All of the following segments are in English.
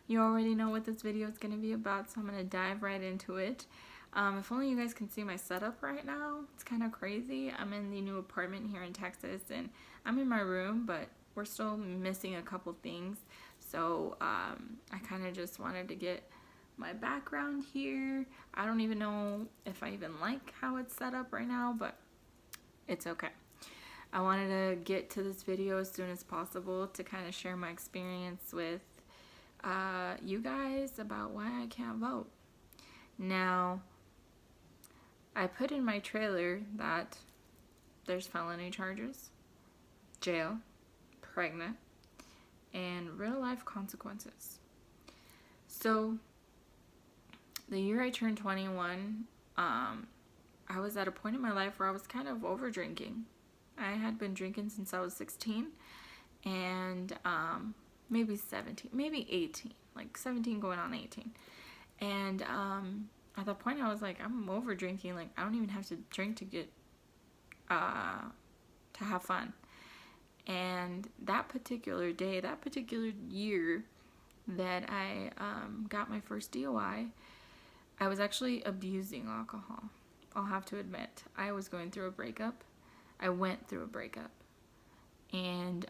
You already know what this video is going to be about, so I'm going to dive right into it. If only you guys can see my setup right now. It's kind of crazy. I'm in the new apartment here in Texas, and I'm in my room, but we're still missing a couple things. So I kind of just wanted to get my background here. I don't even know if I even like how it's set up right now, but it's okay. I wanted to get to this video as soon as possible to kind of share my experience with you guys about why I can't vote. Now, I put in my trailer that there's felony charges, jail, pregnant, and real life consequences. So, the year I turned 21, I was at a point in my life where I was kind of over drinking. I had been drinking since I was 16 and maybe 17, maybe 18, like 17 going on 18. And at that point I was like, I'm over drinking. Like, I don't even have to drink to get to have fun. And that particular day, that particular year that I got my first DUI, I was actually abusing alcohol. I'll have to admit, I was going through a breakup. I went through a breakup. And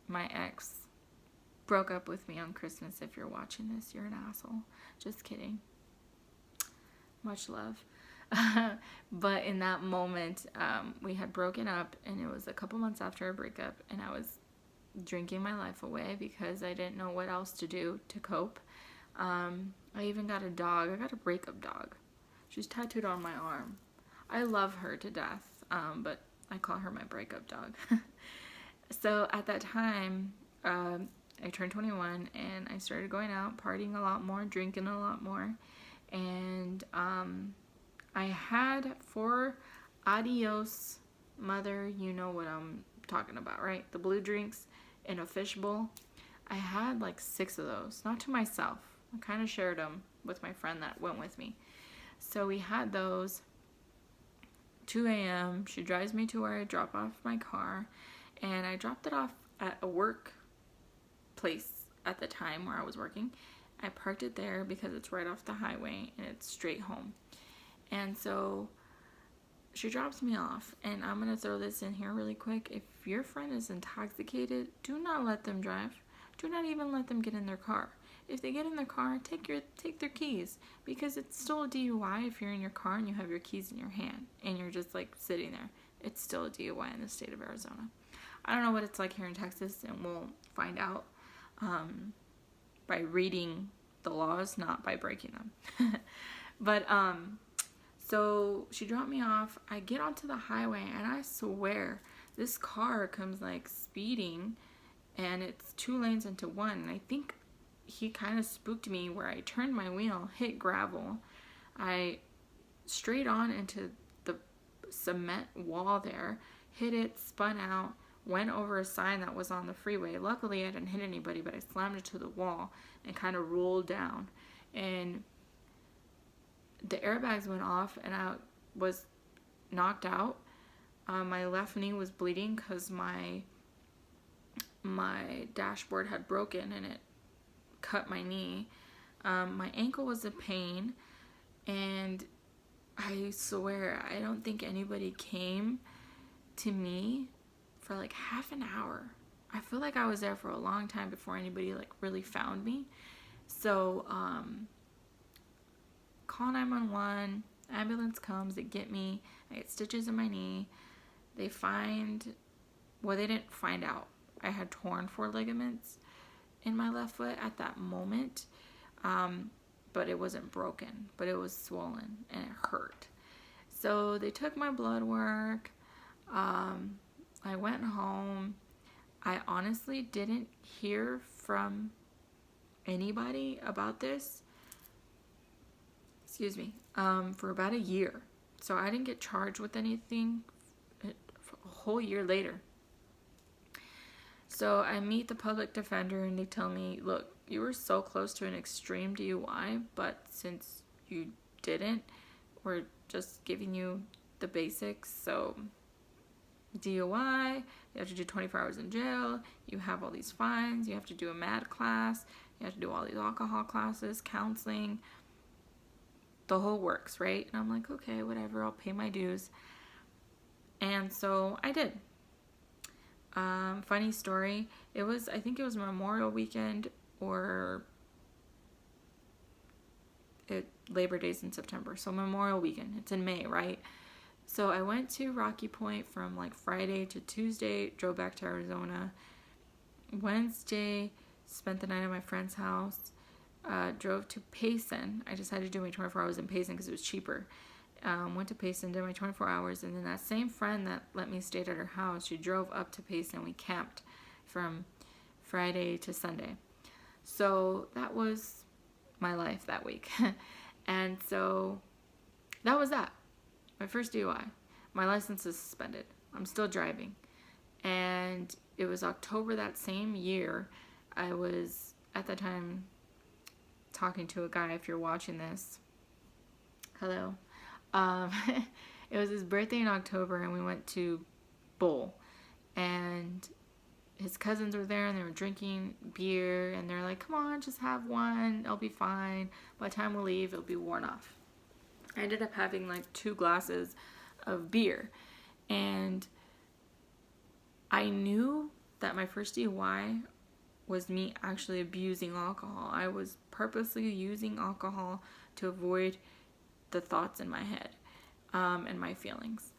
my ex broke up with me on Christmas. If you're watching this, you're an asshole. Just kidding. Much love. But in that moment, we had broken up, and it was a couple months after our breakup, and I was drinking my life away because I didn't know what else to do to cope. I even got a dog. I got a breakup dog. She's tattooed on my arm. I love her to death, but I call her my breakup dog. So at that time, I turned 21 and I started going out, partying a lot more, drinking a lot more. And I had 4 Adios Mother, you know what I'm talking about, right? The blue drinks in a fishbowl. I had like 6 of those, not to myself. I kind of shared them with my friend that went with me. So we had those. 2 a.m. She drives me to where I drop off my car, and I dropped it off at a work place at the time where I was working. I parked it there because it's right off the highway and it's straight home. And so she drops me off, and I'm going to throw this in here really quick. If your friend is intoxicated, do not let them drive. Do not even let them get in their car. If they get in their car, take their keys, because it's still a DUI if you're in your car and you have your keys in your hand and you're just like sitting there. It's still a DUI in the state of Arizona. I don't know what it's like here in Texas, and we'll find out by reading the laws, not by breaking them. But so she dropped me off. I get onto the highway, and I swear this car comes like speeding, and it's 2 lanes into one. And I think he kind of spooked me where I turned my wheel, hit gravel. I straight on into the cement wall there, hit it, spun out, went over a sign that was on the freeway. Luckily, I didn't hit anybody, but I slammed into the wall and kind of rolled down. And the airbags went off, and I was knocked out. My left knee was bleeding because my dashboard had broken, and it cut my knee. My ankle was a pain, and I swear I don't think anybody came to me for like half an hour. I feel like I was there for a long time before anybody like really found me. So call 911, ambulance comes, they get me, I get stitches in my knee. They didn't find out I had torn 4 ligaments in my left foot at that moment, but it wasn't broken, but it was swollen and it hurt. So they took my blood work. I went home. I honestly didn't hear from anybody about this, for about a year. So I didn't get charged with anything for a whole year later. So I meet the public defender, and they tell me, look, you were so close to an extreme DUI, but since you didn't, we're just giving you the basics. So DUI, you have to do 24 hours in jail, you have all these fines, you have to do a MAD class, you have to do all these alcohol classes, counseling, the whole works, right? And I'm like, okay, whatever, I'll pay my dues. And so I did. Funny story, I think it was Memorial Weekend or Labor Day's in September, so Memorial Weekend, it's in May, right? So I went to Rocky Point from like Friday to Tuesday, drove back to Arizona. Wednesday, spent the night at my friend's house, drove to Payson. I decided to do my 24 hours in Payson because it was cheaper. Went to Payson, did my 24 hours, and then that same friend that let me stay at her house, she drove up to Payson. We camped from Friday to Sunday. So that was my life that week. And so that was that. My first DUI. My license is suspended. I'm still driving. And it was October that same year. I was, at the time, talking to a guy. If you're watching this, hello. It was his birthday in October, and we went to bowl. And his cousins were there, and they were drinking beer. And they're like, come on, just have one. It'll be fine. By the time we leave, it'll be worn off. I ended up having like 2 glasses of beer, and I knew that my first DUI was me actually abusing alcohol. I was purposely using alcohol to avoid the thoughts in my head, and my feelings.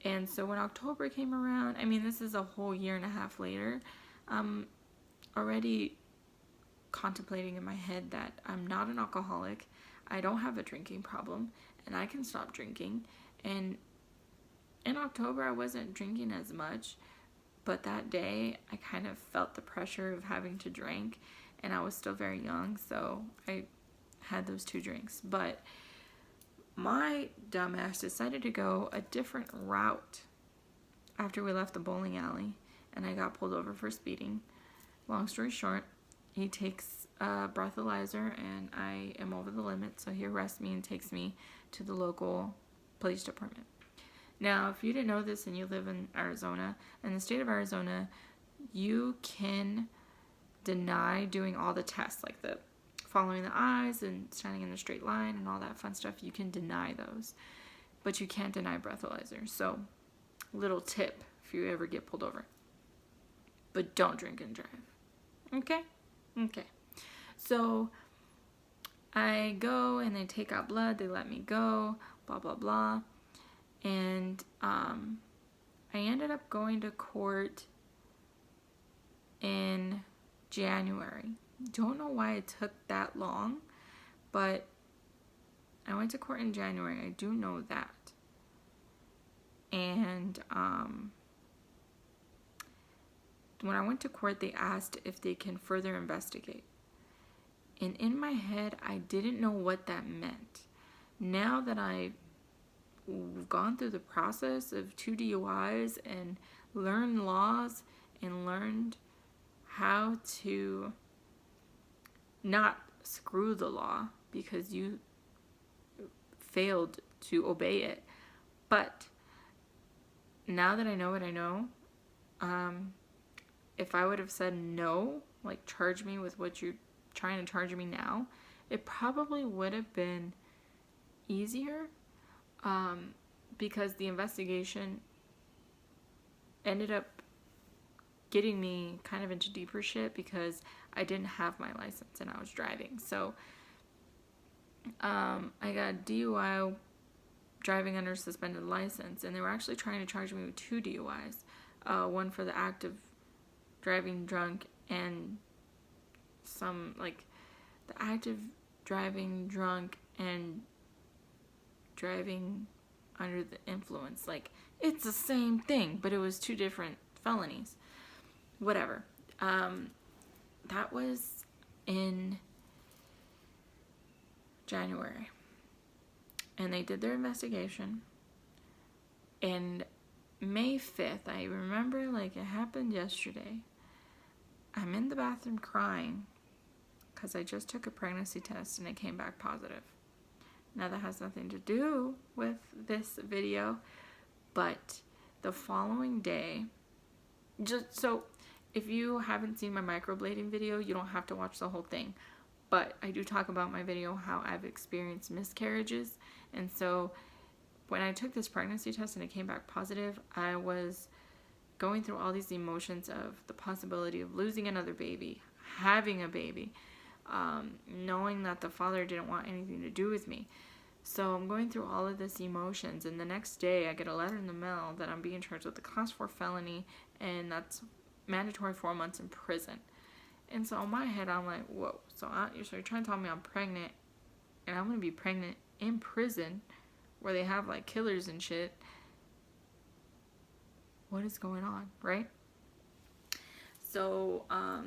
And so when October came around, I mean, this is a whole year and a half later, I'm already contemplating in my head that I'm not an alcoholic, I don't have a drinking problem, and I can stop drinking. And in October, I wasn't drinking as much, but that day, I kind of felt the pressure of having to drink, and I was still very young, so I had those 2 drinks. But my dumbass decided to go a different route after we left the bowling alley, and I got pulled over for speeding. Long story short, he takes a breathalyzer, and I am over the limit, so he arrests me and takes me to the local police department. Now, if you didn't know this and you live in Arizona, in the state of Arizona, you can deny doing all the tests, like the following the eyes and standing in a straight line and all that fun stuff. You can deny those, but you can't deny breathalyzers. So, little tip if you ever get pulled over. But don't drink and drive. Okay? Okay. So I go and they take out blood, they let me go, blah, blah, blah. And I ended up going to court in January. Don't know why it took that long, but I went to court in January. I do know that. And when I went to court, they asked if they can further investigate. And in my head, I didn't know what that meant. Now that I've gone through the process of 2 DUIs and learned laws and learned how to not screw the law because you failed to obey it. But now that I know what I know, if I would have said no, like charge me with what you're trying to charge me now, it probably would have been easier, because the investigation ended up getting me kind of into deeper shit because I didn't have my license and I was driving. So I got DUI, driving under suspended license, and they were actually trying to charge me with 2 DUIs, one for the act of driving drunk and some, like, the act of driving drunk and driving under the influence. Like, it's the same thing, but it was 2 different felonies. Whatever. That was in January. And they did their investigation. And May 5th, I remember like it happened yesterday. I'm in the bathroom crying because I just took a pregnancy test and it came back positive. Now that has nothing to do with this video, but The following day, just so if you haven't seen my microblading video, you don't have to watch the whole thing. But I do talk about my video how I've experienced miscarriages. And so when I took this pregnancy test and it came back positive, I was going through all these emotions of the possibility of losing another baby, having a baby, knowing that the father didn't want anything to do with me. So I'm going through all of this emotions, and the next day I get a letter in the mail that I'm being charged with a class 4 felony, and that's mandatory 4 months in prison. And so in my head, I'm like, whoa, so you're trying to tell me I'm pregnant, and I'm going to be pregnant in prison, where they have, like, killers and shit. What is going on, right? So, I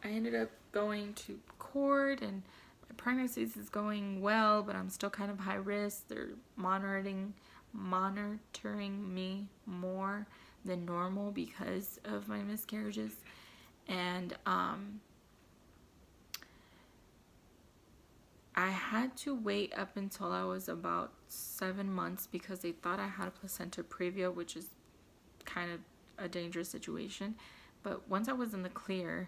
ended up going to court, and my pregnancy is going well, but I'm still kind of high risk. They're monitoring me more than normal because of my miscarriages. And I had to wait up until I was about 7 months because they thought I had a placenta previa, which is kind of a dangerous situation. But once I was in the clear,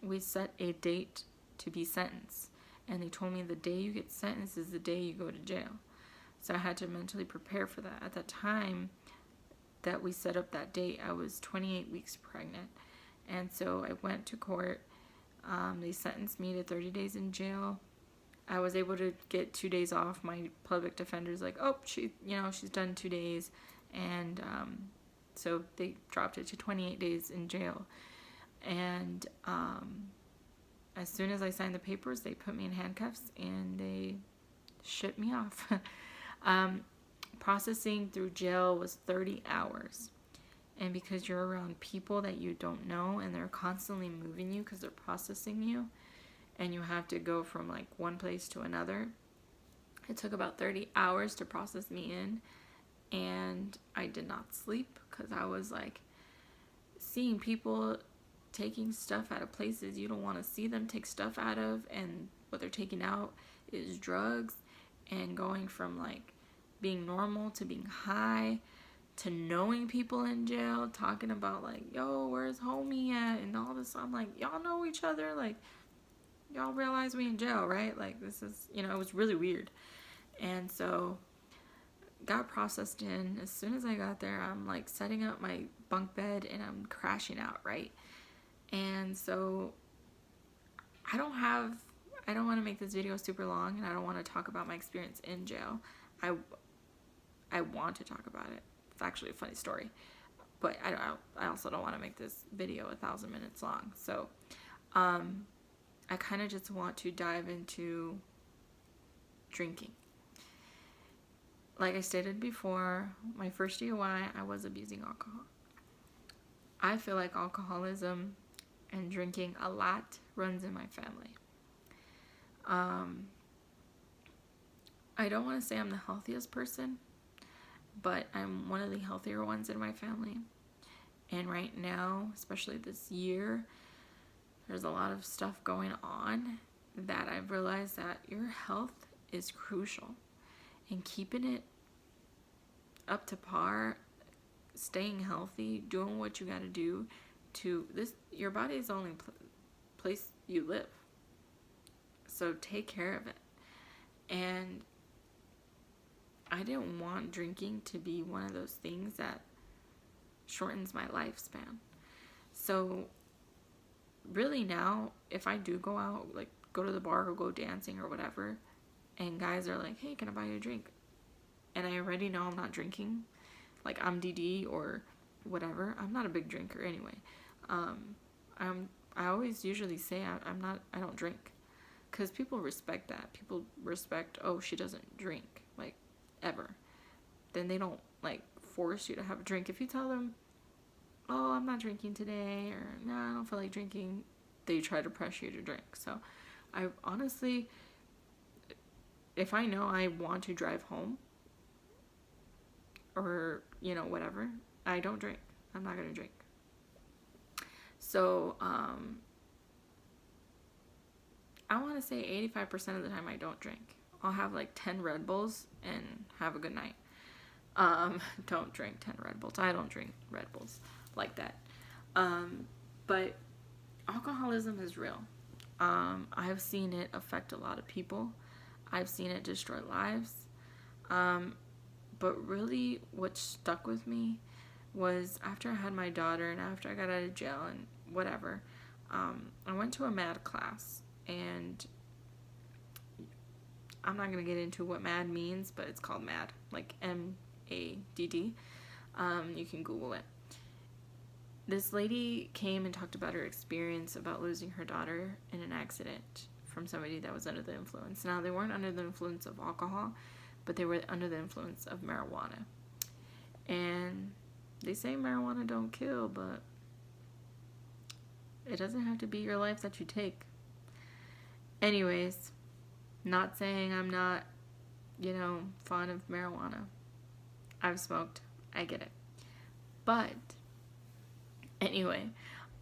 we set a date to be sentenced. And they told me the day you get sentenced is the day you go to jail. So I had to mentally prepare for that. At the time that we set up that date, I was 28 weeks pregnant. And so I went to court. They sentenced me to 30 days in jail. I was able to get 2 days off. My public defender's like, oh, she's done 2 days. And so they dropped it to 28 days in jail. And as soon as I signed the papers, they put me in handcuffs and they shipped me off. Processing through jail was 30 hours. And because you're around people that you don't know and they're constantly moving you because they're processing you, and you have to go from like one place to another, it took about 30 hours to process me in. And I did not sleep because I was like seeing people taking stuff out of places you don't want to see them take stuff out of, and what they're taking out is drugs, and going from like being normal to being high to knowing people in jail, talking about like, yo, where's homie at, and all this. I'm like, y'all know each other, like y'all realize we in jail, right? Like this is, it was really weird. And so got processed in. As soon as I got there, I'm like setting up my bunk bed and I'm crashing out, right? And so I don't want to make this video super long, and I don't want to talk about my experience in jail. I want to talk about it. It's actually a funny story, but I also don't want to make this video 1,000 minutes long. So I kind of just want to dive into drinking. Like I stated before, my first DUI, I was abusing alcohol. I feel like alcoholism and drinking a lot runs in my family. I don't want to say I'm the healthiest person, but I'm one of the healthier ones in my family. And right now, especially this year, there's a lot of stuff going on that I've realized that your health is crucial. And keeping it up to par, staying healthy, doing what you got to do to this. Your body is the only place you live. So take care of it. And I didn't want drinking to be one of those things that shortens my lifespan. So really now, if I do go out, like go to the bar or go dancing or whatever, and guys are like, hey, can I buy you a drink? And I already know I'm not drinking, like I'm DD or whatever. I'm not a big drinker anyway. I always usually say I don't drink, because people respect that. People respect, oh, she doesn't drink, like, ever. Then they don't, like, force you to have a drink. If you tell them, oh, I'm not drinking today, or no, I don't feel like drinking, they try to pressure you to drink. So I honestly, if I know I want to drive home or, whatever, I don't drink. I'm not going to drink. So, I want to say 85% of the time I don't drink. I'll have like 10 Red Bulls and have a good night. Don't drink 10 Red Bulls. I don't drink Red Bulls like that. But alcoholism is real. I've seen it affect a lot of people. I've seen it destroy lives. But really, what stuck with me was after I had my daughter and after I got out of jail and whatever, I went to a MAD class. And I'm not going to get into what MAD means, but it's called MAD, like MADD. You can Google it. This lady came and talked about her experience about losing her daughter in an accident from somebody that was under the influence. Now, they weren't under the influence of alcohol, but they were under the influence of marijuana. And they say marijuana don't kill, but it doesn't have to be your life that you take. Anyways, not saying I'm not, fond of marijuana. I've smoked. I get it. But anyway,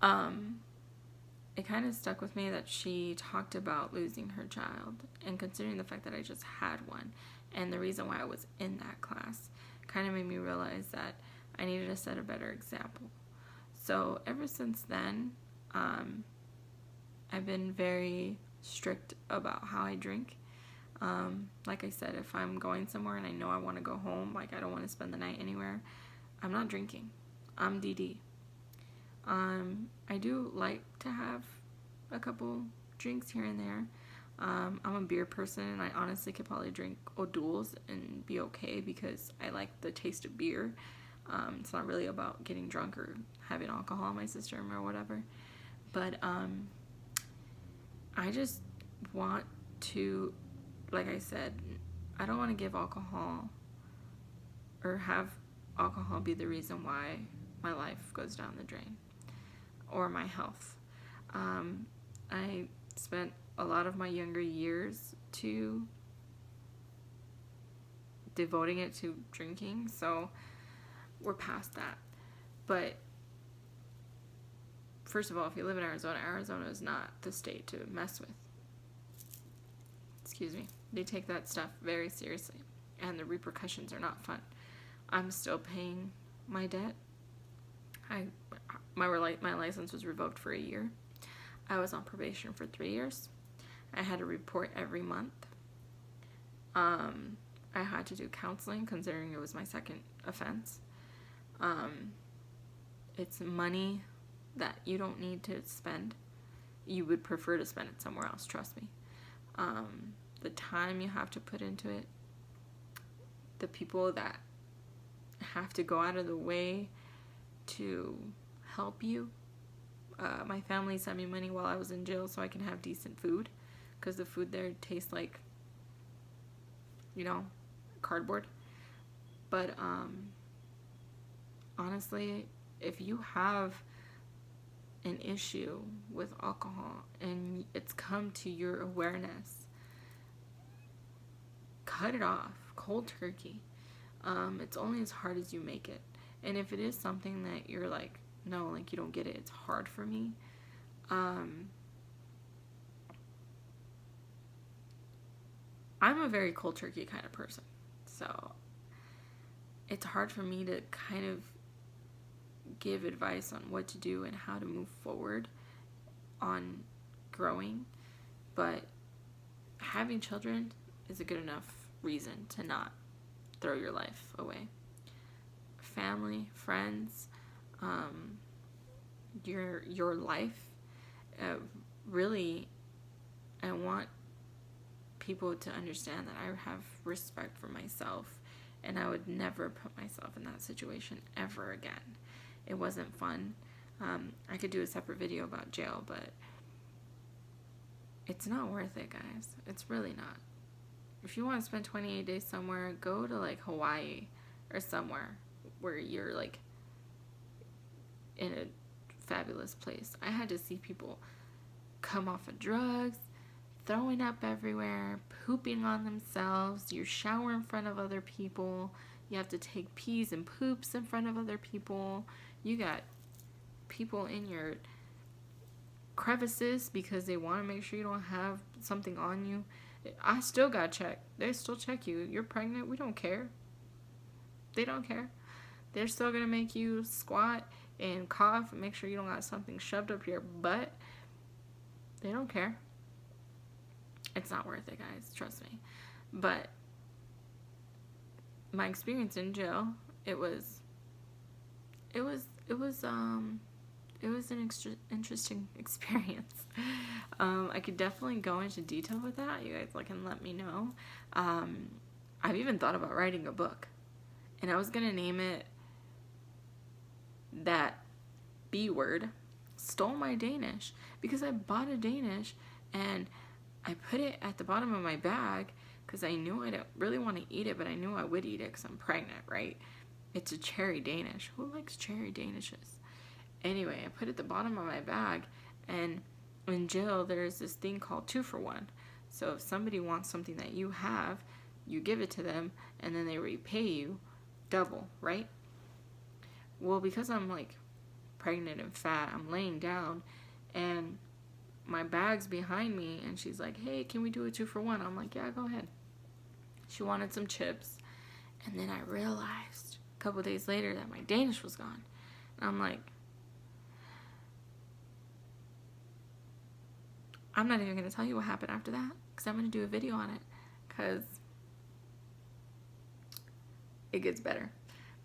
it kind of stuck with me that she talked about losing her child, and considering the fact that I just had one and the reason why I was in that class kind of made me realize that I needed to set a better example. So ever since then, I've been very strict about how I drink. Like I said, if I'm going somewhere and I know I want to go home, like I don't want to spend the night anywhere, I'm not drinking. I'm DD. I do like to have a couple drinks here and there. I'm a beer person, and I honestly could probably drink O'Doul's and be okay because I like the taste of beer. It's not really about getting drunk or having alcohol in my system or whatever. But I just want to, like I said, I don't want to give alcohol or have alcohol be the reason why my life goes down the drain or my health. I spent a lot of my younger years to devoting it to drinking, so we're past that. But first of all, if you live in Arizona, Arizona is not the state to mess with. Excuse me. They take that stuff very seriously, and the repercussions are not fun. I'm still paying my debt. My license was revoked for a year. I was on probation for 3 years. I had to report every month. I had to do counseling, considering it was my second offense. It's money that you don't need to spend. You would prefer to spend it somewhere else, trust me. The time you have to put into it, the people that have to go out of the way to help you. My family sent me money while I was in jail so I can have decent food, because the food there tastes like, cardboard. But honestly, if you have an issue with alcohol and it's come to your awareness, cut it off, cold turkey. It's only as hard as you make it. And if it is something that you're like, no, like you don't get it, it's hard for me, I'm a very cold turkey kind of person. So it's hard for me to kind of give advice on what to do and how to move forward on growing. But having children is a good enough reason to not throw your life away. Family, friends, your life. Really, I want people to understand that I have respect for myself, and I would never put myself in that situation ever again. It wasn't fun. I could do a separate video about jail, but it's not worth it, guys. It's really not. If you want to spend 28 days somewhere, go to like Hawaii or somewhere where you're like in a fabulous place. I had to see people come off of drugs, throwing up everywhere, pooping on themselves. You shower in front of other people. You have to take pees and poops in front of other people. You got people in your crevices because they want to make sure you don't have something on you. I still got checked. They still check you. You're pregnant? We don't care. They don't care. They're still gonna make you squat and cough and make sure you don't got something shoved up your butt. They don't care. It's not worth it, guys. Trust me. But my experience in jail, it was an interesting experience. I could definitely go into detail with that. You guys can let me know. I've even thought about writing a book, and I was gonna name it That B Word Stole My Danish, because I bought a Danish and I put it at the bottom of my bag because I knew I didn't really want to eat it, but I knew I would eat it because I'm pregnant, right? It's a cherry Danish. Who likes cherry Danishes? Anyway, I put it at the bottom of my bag, and in jail, there's this thing called 2 for 1. So if somebody wants something that you have, you give it to them, and then they repay you double, right? Well, because I'm pregnant and fat, I'm laying down, and my bag's behind me, and she's like, hey, can we do a 2 for 1? I'm like, yeah, go ahead. She wanted some chips, and then I realized a couple days later that my Danish was gone. And I'm like, I'm not even going to tell you what happened after that, because I'm going to do a video on it, because it gets better.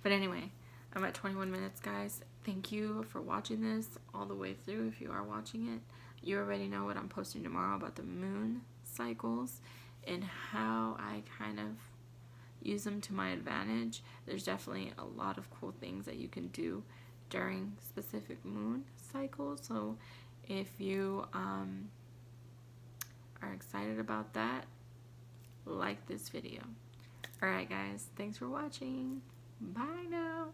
But anyway, I'm at 21 minutes, guys. Thank you for watching this all the way through. If you are watching it, you already know what I'm posting tomorrow about the moon cycles and how I kind of use them to my advantage. There's definitely a lot of cool things that you can do during specific moon cycles. So if you are excited about that, like this video. Alright guys, thanks for watching. Bye now.